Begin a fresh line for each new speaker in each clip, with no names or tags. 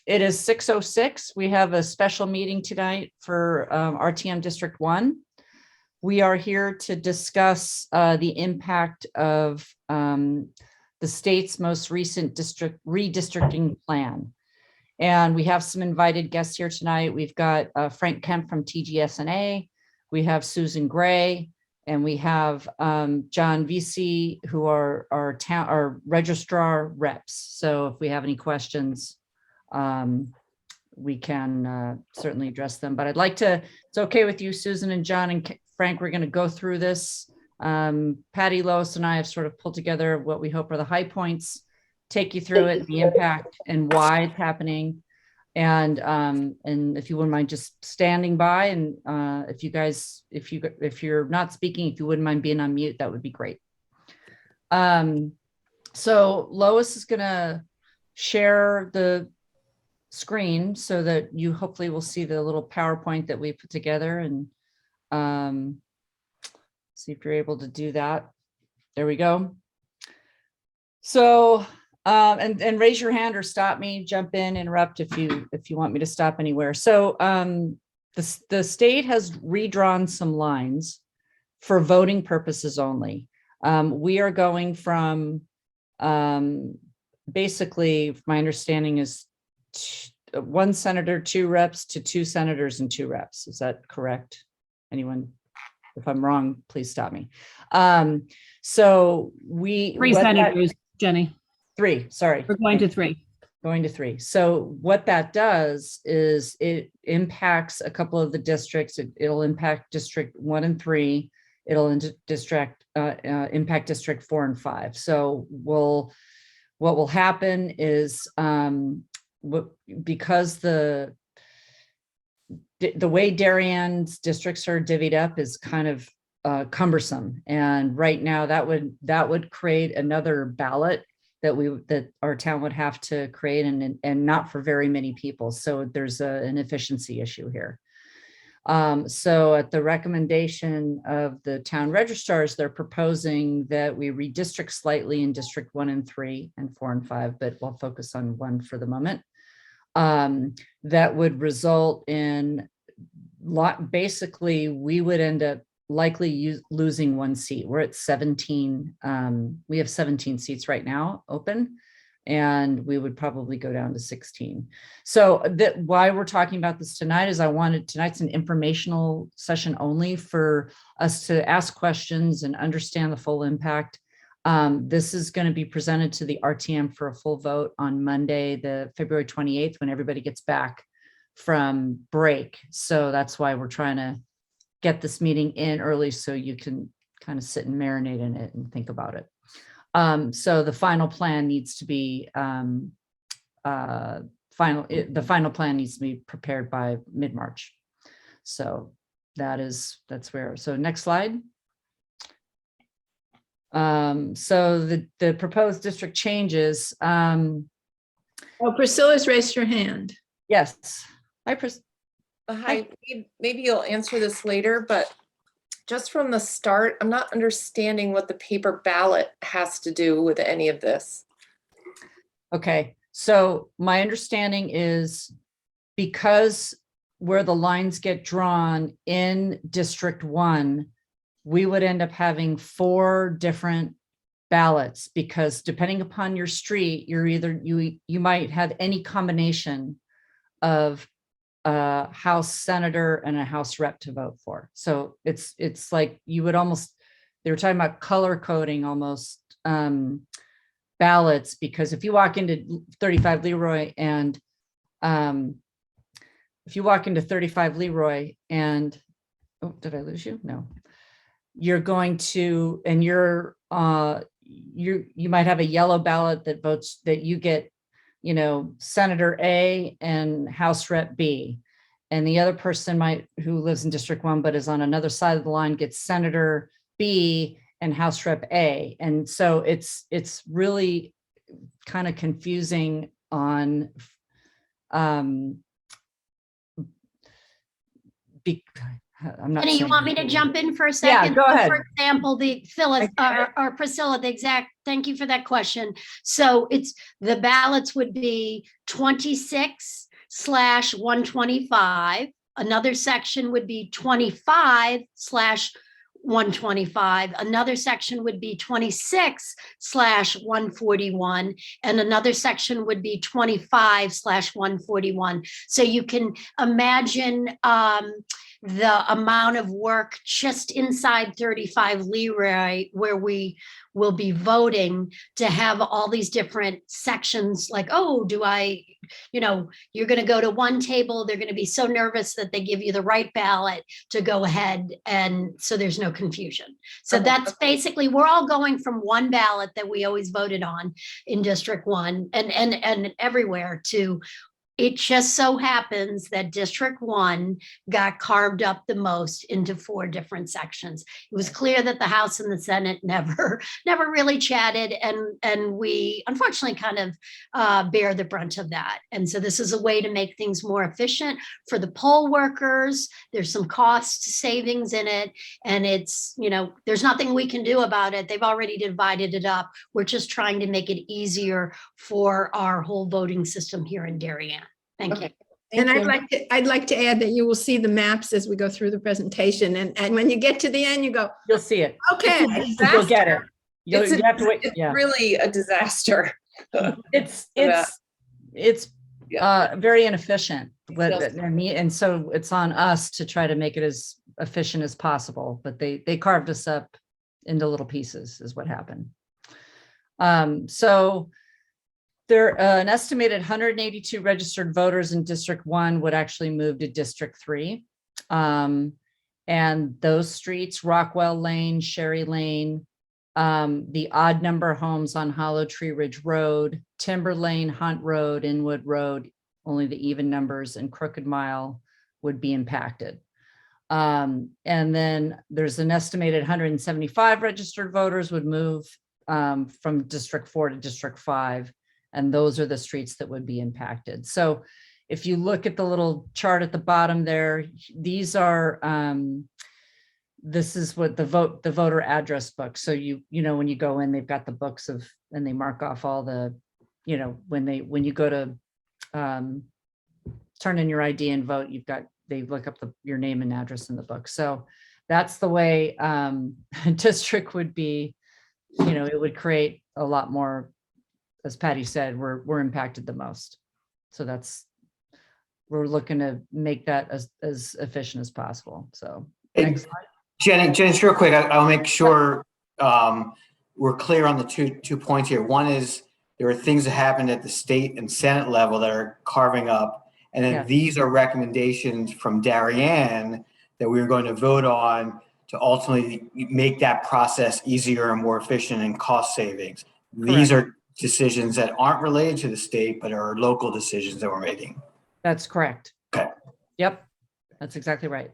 It is 6:06. We have a special meeting tonight for RTM District 1. We are here to discuss the impact of the state's most recent redistricting plan. And we have some invited guests here tonight. We've got Frank Kemp from TGSNA. We have Susan Gray, and we have John Vesey, who are our registrar reps. So if we have any questions, we can certainly address them. But I'd like to, it's okay with you, Susan and John and Frank, we're going to go through this. Patty, Lois, and I have sort of pulled together what we hope are the high points, take you through it, the impact and why it's happening. And if you wouldn't mind just standing by, and if you guys, if you're not speaking, if you wouldn't mind being on mute, that would be great. So Lois is going to share the screen so that you hopefully will see the little PowerPoint that we put together, and see if you're able to do that. There we go. So and raise your hand or stop me, jump in, interrupt if you want me to stop anywhere. So the state has redrawn some lines for voting purposes only. We are going from basically, my understanding is 1 senator, 2 reps to 2 senators and 2 reps. Is that correct? Anyone? If I'm wrong, please stop me. So
3 senators, Jenny.
3, sorry.
We're going to 3.
Going to 3. So what that does is it impacts a couple of the districts. It'll impact District 1 and 3. It'll impact District 4 and 5. So what will happen is because the way Darien's districts are divvied up is kind of cumbersome, and right now that would create another ballot that our town would have to create, and not for very many people. So there's an efficiency issue here. So at the recommendation of the town registrars, they're proposing that we redistrict slightly in District 1 and 3 and 4 and 5, but we'll focus on 1 for the moment. That would result in basically we would end up likely losing 1 seat. We're at 17. We have 17 seats right now open, and we would probably go down to 16. So why we're talking about this tonight is tonight's an informational session only for us to ask questions and understand the full impact. This is going to be presented to the RTM for a full vote on Monday, the February 28th, when everybody gets back from break. So that's why we're trying to get this meeting in early so you can kind of sit and marinate in it and think about it. So the final plan needs to be the final plan needs to be prepared by mid-March. So that's where. So next slide. So the proposed district changes.
Oh, Priscilla's raised her hand.
Yes. Hi,
Hi, maybe you'll answer this later, but just from the start, I'm not understanding what the paper ballot has to do with any of this.
Okay, so my understanding is because where the lines get drawn in District 1, we would end up having 4 different ballots, because depending upon your street, you might have any combination of a House senator and a House rep to vote for. So it's like you would almost, they were talking about color coding almost ballots, because if you walk into 35 Leroy and oh, did I lose you? No. You're going to, and you might have a yellow ballot that votes, that you get, Senator A and House Rep B, and the other person who lives in District 1 but is on another side of the line, gets Senator B and House Rep A. And so it's really kind of confusing on I'm not.
Jenny, you
saying
want me to
anything.
jump in for a
Yeah,
second?
go
So,
ahead.
For example, the Phyllis or Priscilla, the exact, thank you for that question. So it's, the ballots would be 26/125. Another section would be 25/125. Another section would be 26/141. And another section would be 25/141. So you can imagine the amount of work just inside 35 Leroy, where we will be voting, to have all these different sections, like, oh, do I, you're going to go to one table, they're going to be so nervous that they give you the right ballot to go ahead, and so there's no confusion. So
Okay.
that's basically, we're all going from one ballot that we always voted on in District 1 and everywhere, to, it just so happens that District 1 got carved up the most into 4 different sections. It was clear that the House and the Senate never really chatted, and we unfortunately kind of bear the brunt of that. And so this is a way to make things more efficient for the poll workers. There's some cost savings in it, and it's, there's nothing we can do about it. They've already divided it up. We're just trying to make it easier for our whole voting system here in Darien. Thank you.
Okay.
And
Thank you.
I'd like to add that you will see the maps as we go through the presentation. And when you get to the end, you go,
You'll see it.
okay.
You'll get it. You have to wait.
It's
Yeah.
really a disaster.
It's very inefficient. And so it's on us to try to make it as efficient as possible. But they carved us up into little pieces, is what happened. So there, an estimated 182 registered voters in District 1 would actually move to District 3. And those streets, Rockwell Lane, Sherry Lane, the odd number homes on Hollow Tree Ridge Road, Timber Lane, Hunt Road, Inwood Road, only the even numbers, and Crooked Mile would be impacted. And then there's an estimated 175 registered voters would move from District 4 to District 5. And those are the streets that would be impacted. So if you look at the little chart at the bottom there, these are, this is what the voter address book. So when you go in, they've got the books of, and they mark off all the, when you go to turn in your ID and vote, they look up your name and address in the book. So that's the way district would be, it would create a lot more. As Patty said, we're impacted the most. So we're looking to make that as efficient as possible. So next slide.
Jenny, just real quick, I'll make sure we're clear on the two points here. One is there are things that happened at the state and Senate level that are carving up. And then these are recommendations from Darien that we're going to vote on to ultimately make that process easier and more efficient and cost savings. These are decisions that aren't related to the state, but are local decisions that we're making.
That's correct.
Okay.
Yep. That's exactly right.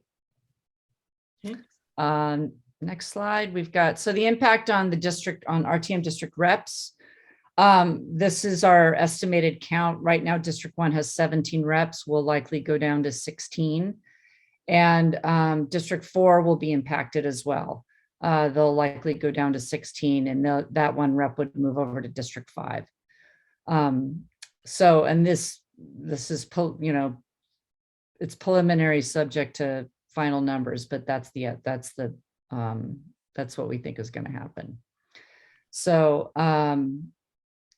Next slide. We've got, so the impact on the district, on RTM district reps. This is our estimated count. Right now, District 1 has 17 reps. We'll likely go down to 16. And District 4 will be impacted as well. They'll likely go down to 16, and that one rep would move over to District 5. So, and this is, it's preliminary, subject to final numbers, but that's what we think is going to happen. So, I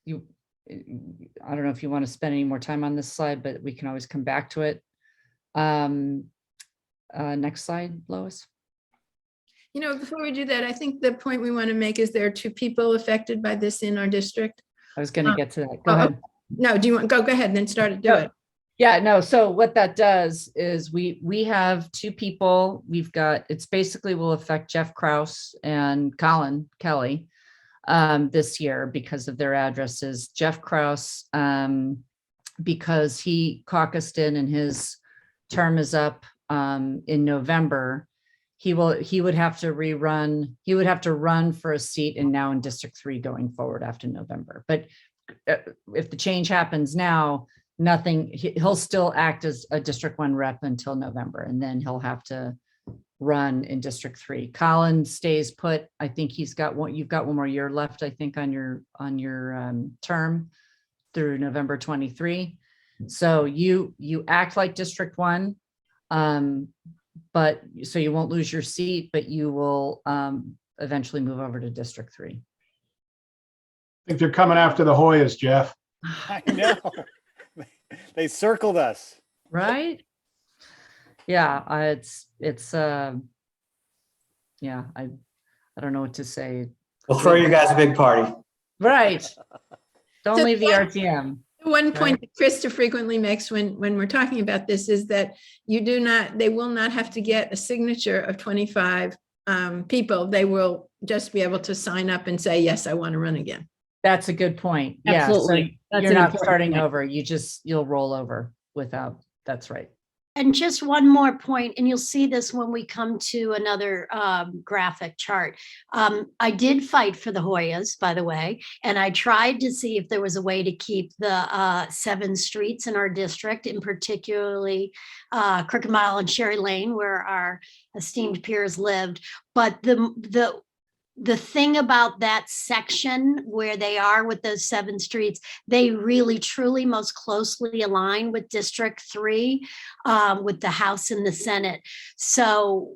don't know if you want to spend any more time on this slide, but we can always come back to it. Next slide, Lois.
Before we do that, I think the point we want to make is there are 2 people affected by this in our district.
I was going to get to that. Go ahead.
No, do you want, go ahead and then start it, do it.
Yeah, no. So what that does is we have 2 people. We've got, it's basically will affect Jeff Kraus and Colin Kelly this year because of their addresses. Jeff Kraus, because he caucused in and his term is up in November, he would have to rerun. He would have to run for a seat and now in District 3 going forward after November. But if the change happens now, he'll still act as a District 1 rep until November, and then he'll have to run in District 3. Colin stays put. I think you've got one more year left, I think, on your term through November 23. So you act like District 1, but so you won't lose your seat, but you will eventually move over to District 3.
I think they're coming after the Hoyas, Jeff.
I know. They circled us.
Right? Yeah, it's yeah, I don't know what to say.
We'll throw you guys a big party.
Right. Don't
So
leave the
that-
RTM.
One point that Krista frequently makes when we're talking about this is that they will not have to get a signature of 25 people. They will just be able to sign up and say, yes, I want to run again.
That's a good point. Yeah. So
Absolutely. That's
you're
an
not
important
starting
point.
over. You'll roll over without, that's right.
And just one more point, and you'll see this when we come to another graphic chart. I did fight for the Hoyas, by the way, and I tried to see if there was a way to keep the 7 streets in our district, in particularly Crooked Mile and Sherry Lane, where our esteemed peers lived. But the thing about that section where they are with those 7 streets, they really truly most closely align with District 3, with the House and the Senate. So,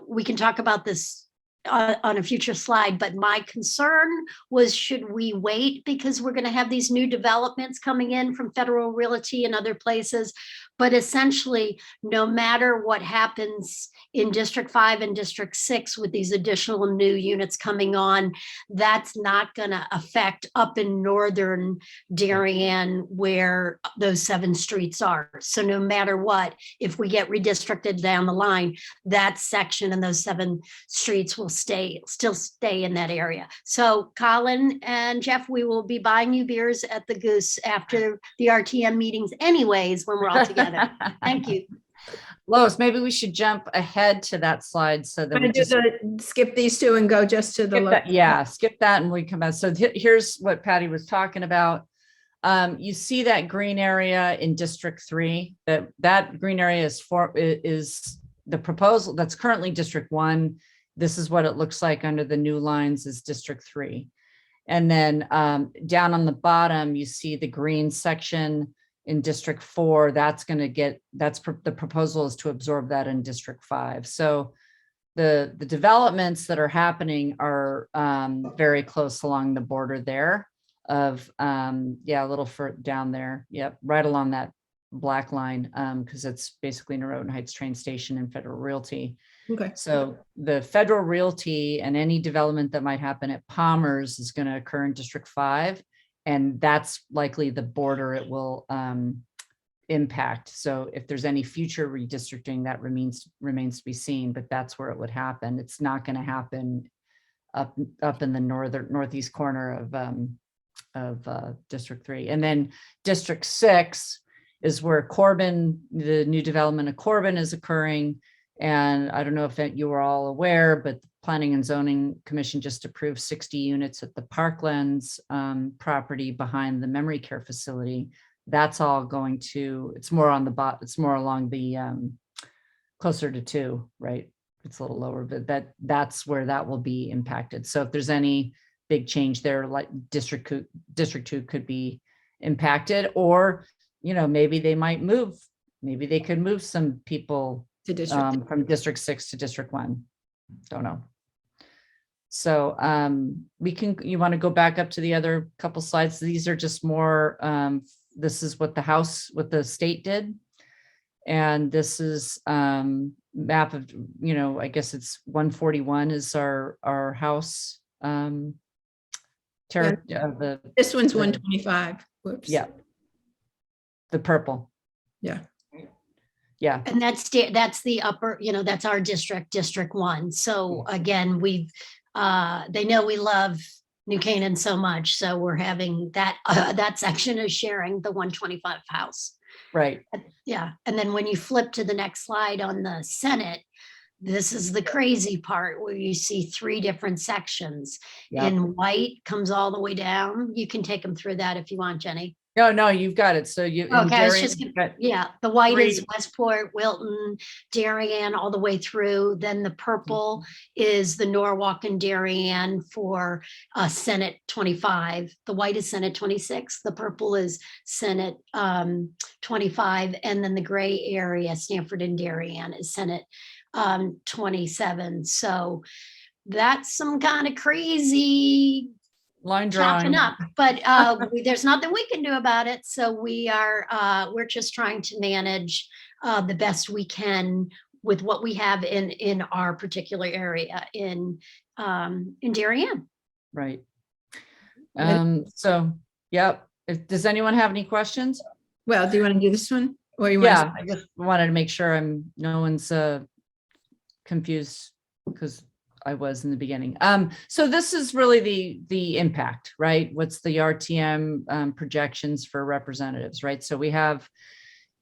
we can talk about this on a future slide, but my concern was, should we wait because we're going to have these new developments coming in from Federal Realty and other places? But essentially, no matter what happens in District 5 and District 6 with these additional new units coming on, that's not going to affect up in northern Darien where those 7 streets are. So no matter what, if we get redistricted down the line, that section and those 7 streets will still stay in that area. So Colin and Jeff, we will be buying you beers at the Goose after the RTM meetings anyways, when we're all together. Thank you.
Lois, maybe we should jump ahead to that slide so that
I'm
we
going to
just
skip these 2 and go just to the
skip that. Yeah, skip that and we come back. So here's what Patty was talking about. You see that green area in District 3, that green area is the proposal that's currently District 1. This is what it looks like under the new lines is District 3. And then down on the bottom, you see the green section in District 4. The proposal is to absorb that in District 5. So the developments that are happening are very close along the border there of, a little further down there. Yep, right along that black line, because it's basically Norotan Heights train station and Federal Realty.
Okay.
So the Federal Realty and any development that might happen at Palmer's is going to occur in District 5. And that's likely the border it will impact. So if there's any future redistricting, that remains to be seen, but that's where it would happen. It's not going to happen up in the northeast corner of District 3. And then District 6 is where Corbin, the new development of Corbin is occurring. And I don't know if you were all aware, but the Planning and Zoning Commission just approved 60 units at the Parklands property behind the memory care facility. That's all going to, it's more on the bot, it's more along the closer to 2, right? It's a little lower, but that's where that will be impacted. So if there's any big change there, like District 2 could be impacted, or, maybe they might move, maybe they could move some people
to District.
from District 6 to District 1. Don't know. So you want to go back up to the other couple slides. These are just more, this is what the state did. And this is map of, I guess it's 141 is our house.
This one's 125. Whoops.
Yeah. The purple.
Yeah.
Yeah.
And that's the upper, that's our District 1. So again, they know we love New Canaan so much. So we're having that section is sharing the 125 house.
Right.
Yeah. And then when you flip to the next slide on the Senate, this is the crazy part where you see 3 different sections.
Yep.
In white comes all the way down. You can take them through that if you want, Jenny.
No, you've got it. So you. in
Okay, it's
Darien,
just,
you've got
yeah, the white is
three-
Westport, Wilton, Darien, all the way through. Then the purple is the Norwalk and Darien for Senate 25. The white is Senate 26. The purple is Senate 25. And then the gray area, Stanford and Darien, is Senate 27. So that's some kind of crazy
line drawing.
chopping up, but there's nothing we can do about it. So we're just trying to manage the best we can with what we have in our particular area in Darien.
Right. So, yep. Does anyone have any questions?
Well, do you want to do this one? Or you want
Yeah, I just wanted to make sure no one's confused, because I was in the beginning. So this is really the impact, right? What's the RTM projections for representatives, right? So we have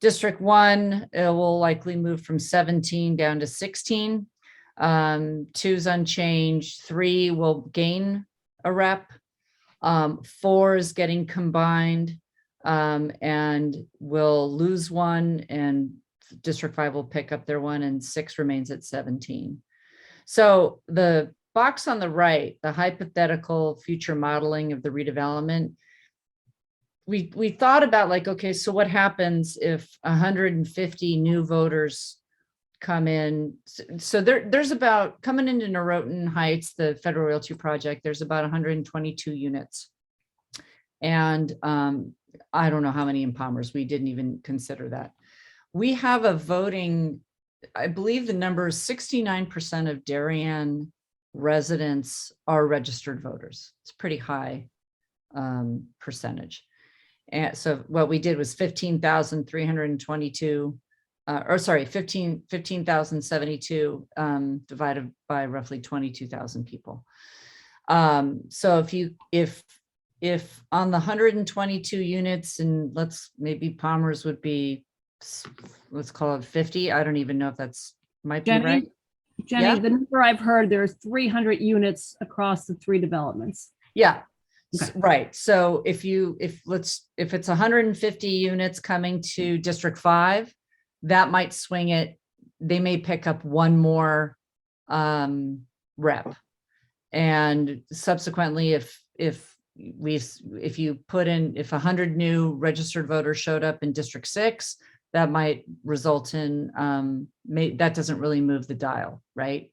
District 1, it will likely move from 17 down to 16. 2's unchanged. 3 will gain a rep. 4 is getting combined, and will lose 1, and District 5 will pick up their 1, and 6 remains at 17. So the box on the right, the hypothetical future modeling of the redevelopment, we thought about like, okay, so what happens if 150 new voters come in? So there's about, coming into Norotan Heights, the Federal Realty Project, there's about 122 units. And I don't know how many in Palmer's, we didn't even consider that. We have a voting, I believe the number is 69% of Darien residents are registered voters. It's pretty high percentage. And so what we did was 15,322, or sorry, 15,072 divided by roughly 22,000 people. So if on the 122 units, and maybe Palmer's would be, let's call it 50. I don't even know if that's might be right.
Jenny,
Yeah.
the number I've heard, there's 300 units across the 3 developments.
Yeah.
Okay.
Right. So if it's 150 units coming to District 5, that might swing it. They may pick up 1 more rep. And subsequently, if 100 new registered voters showed up in District 6, that might result in, that doesn't really move the dial, right?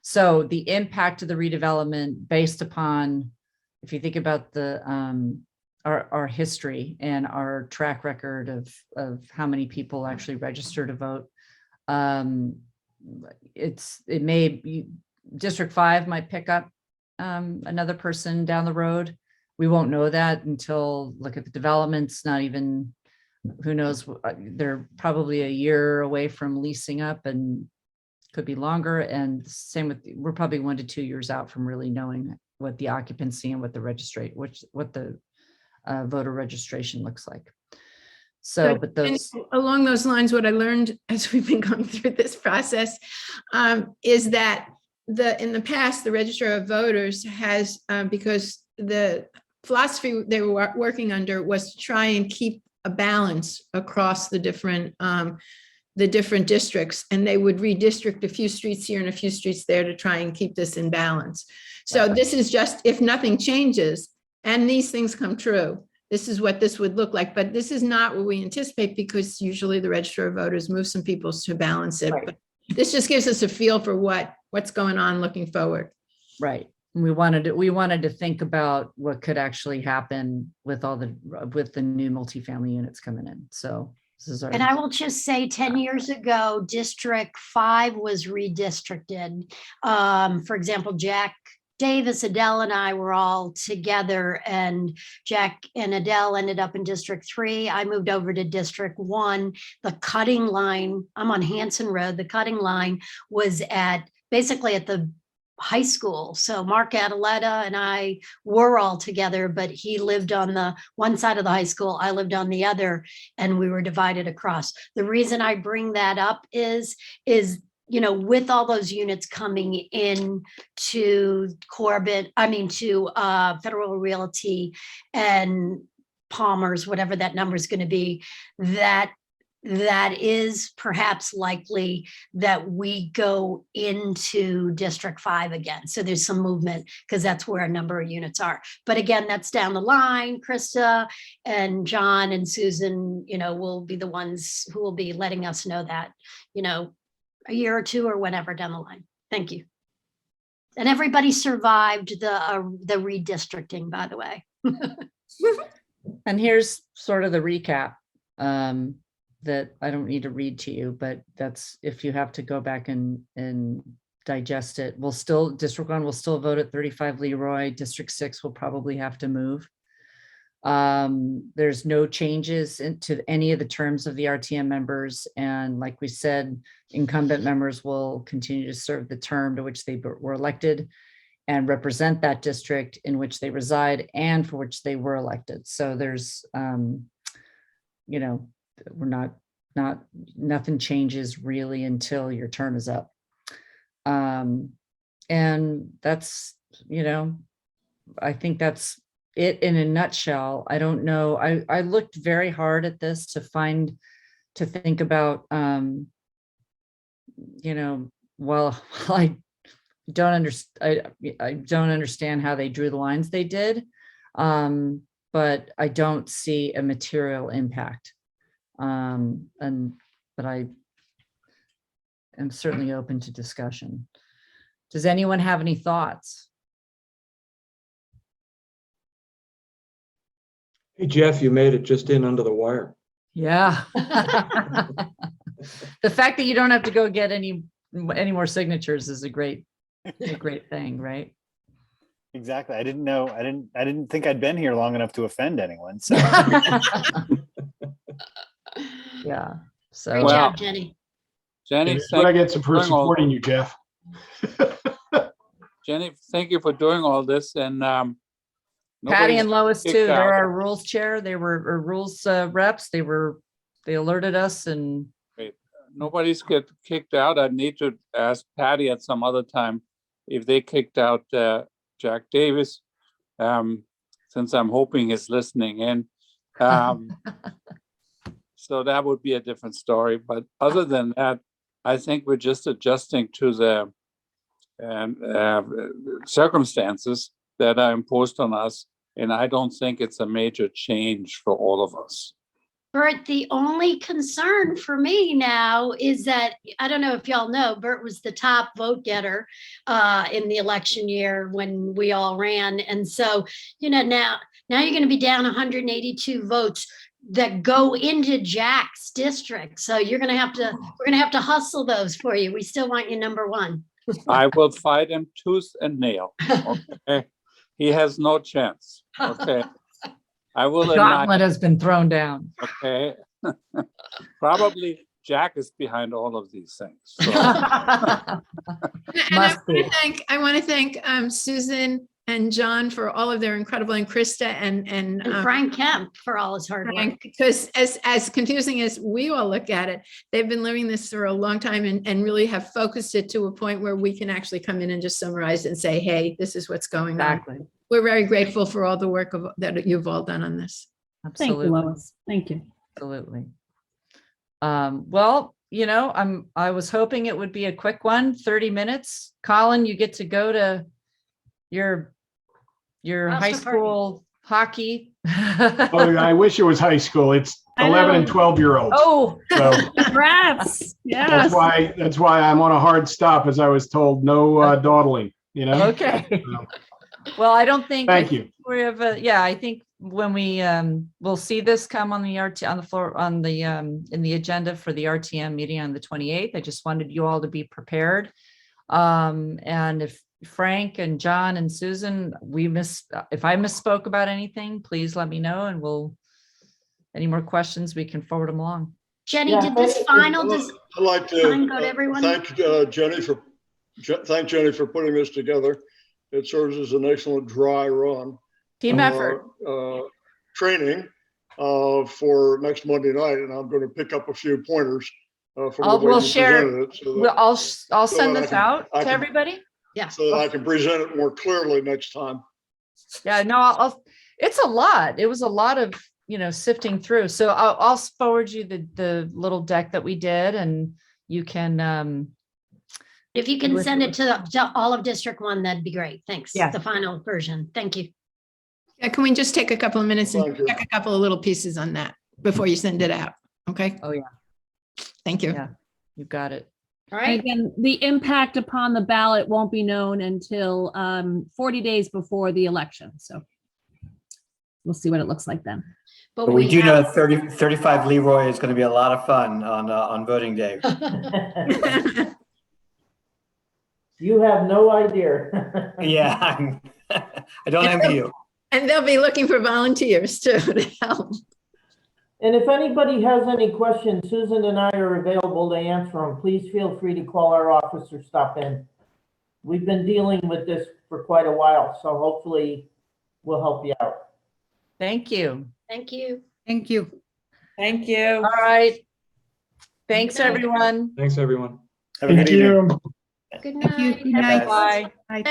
So the impact of the redevelopment based upon, if you think about our history and our track record of how many people actually register to vote, District 5 might pick up another person down the road. We won't know that until look at the developments, not even, who knows, they're probably a year away from leasing up and could be longer. And same with, we're probably 1 to 2 years out from really knowing what the occupancy and what the voter registration looks like. So, but those,
along those lines, what I learned as we've been going through this process is that in the past, the Register of Voters has, because the philosophy they were working under was to try and keep a balance across the different districts, and they would redistrict a few streets here and a few streets there to try and keep this in balance. So this is just, if nothing changes and these things come true, this is what this would look like. But this is not what we anticipate, because usually the Register of Voters move some people to balance it.
Right.
But this just gives us a feel for what's going on looking forward.
right. We wanted to think about what could actually happen with the new multifamily units coming in. So this is our.
And I will just say 10 years ago, District 5 was redistricted. For example, Jack Davis, Adele, and I were all together, and Jack and Adele ended up in District 3. I moved over to District 1. The cutting line, I'm on Hanson Road, the cutting line was basically at the high school. So Mark Adeletta and I were all together, but he lived on the one side of the high school, I lived on the other, and we were divided across. The reason I bring that up is with all those units coming in to Federal Realty, and Palmer's, whatever that number is going to be, that is perhaps likely that we go into District 5 again. So there's some movement because that's where a number of units are. But again, that's down the line. Krista and John and Susan, will be the ones who will be letting us know that, a year or two or whenever down the line. Thank you. And everybody survived the redistricting, by the way.
And here's sort of the recap that I don't need to read to you, but that's if you have to go back and digest it. District 1 will still vote at 35 Leroy. District 6 will probably have to move. There's no changes into any of the terms of the RTM members. And like we said, incumbent members will continue to serve the term to which they were elected and represent that district in which they reside and for which they were elected. So there's, we're nothing changes really until your term is up. And that's, I think that's it in a nutshell. I don't know. I looked very hard at this to think about, well, I don't understand how they drew the lines they did, but I don't see a material impact. But I am certainly open to discussion. Does anyone have any thoughts?
Hey, Jeff, you made it just in under the wire.
Yeah. The fact that you don't have to go get any more signatures is a great thing, right?
Exactly. I didn't think I'd been here long enough to offend anyone. So
Yeah. So
Great job, Jenny.
Jenny, I get some proof supporting you, Jeff.
Jenny, thank you for doing all this. And
Patty and Lois too.
out.
They're our rules chair. They were rules reps. They alerted us, and
nobody's get kicked out. I need to ask Patty at some other time if they kicked out Jack Davis, since I'm hoping he's listening in. So that would be a different story. But other than that, I think we're just adjusting to the circumstances that are imposed on us. And I don't think it's a major change for all of us.
Bert, the only concern for me now is that, I don't know if y'all know, Bert was the top vote getter in the election year when we all ran. And so, now you're going to be down 182 votes that go into Jack's district. So we're going to have to hustle those for you. We still want you number one.
I will fight him tooth and nail. Okay. He has no chance. Okay. I will.
the gauntlet has been thrown down.
Okay. Probably Jack is behind all of these things. So.
I want to thank Susan and John for all of their incredible, and Krista and
Frank Kemp for all his hard work.
Because as confusing as we all look at it, they've been living this for a long time and really have focused it to a point where we can actually come in and just summarize it and say, hey, this is what's going on.
Exactly.
We're very grateful for all the work that you've all done on this.
Absolutely.
Thank you, Lois. Thank you.
Absolutely. Well, I was hoping it would be a quick one, 30 minutes. Colin, you get to go to your high school hockey.
Oh, I wish it was high school. It's 11 and 12-year-olds.
Oh,
So
Congrats. Yes.
that's why I'm on a hard stop, as I was told, no dawdling,
okay. Well, I don't think.
Thank you.
We have I think when we we'll see this come on the in the agenda for the RTM meeting on the 28th. I just wanted you all to be prepared. And if Frank and John and Susan, if I misspoke about anything, please let me know, and any more questions, we can forward them along.
Jenny, did this final
I'd like to
go to everyone?
thank Jenny for putting this together. It serves as an excellent dry run.
Team effort.
Training for next Monday night, and I'm going to pick up a few pointers from the way
We'll
you
share.
presented it,
I'll send this out to everybody.
Yeah.
so that I can present it more clearly next time.
Yeah, no, it's a lot. It was a lot of sifting through. So I'll forward you the little deck that we did, and you can,
If you can
With-
send it to all of District 1, that'd be great. Thanks.
Yeah.
The final version. Thank you.
Can we just take a couple of minutes and
Thank you.
check a couple of little pieces on that before you send it out? Okay,
oh yeah,
thank you.
Yeah. you've got it.
All
And
right.
again, the impact upon the ballot won't be known until 40 days before the election. So we'll see what it looks like then.
But we do know 35 Leroy is going to be a lot of fun on voting day.
You have no idea.
Yeah, I don't envy you.
And they'll be looking for volunteers too to help.
And if anybody has any questions, Susan and I are available to answer them. Please feel free to call our office or stop in. We've been dealing with this for quite a while, so hopefully we'll help you out.
Thank you.
Thank you.
Thank you.
Thank you.
All right. Thanks,
Good night.
everyone.
Thanks, everyone.
Have a good evening.
Good
Thank you.
night.
Good night.
Bye.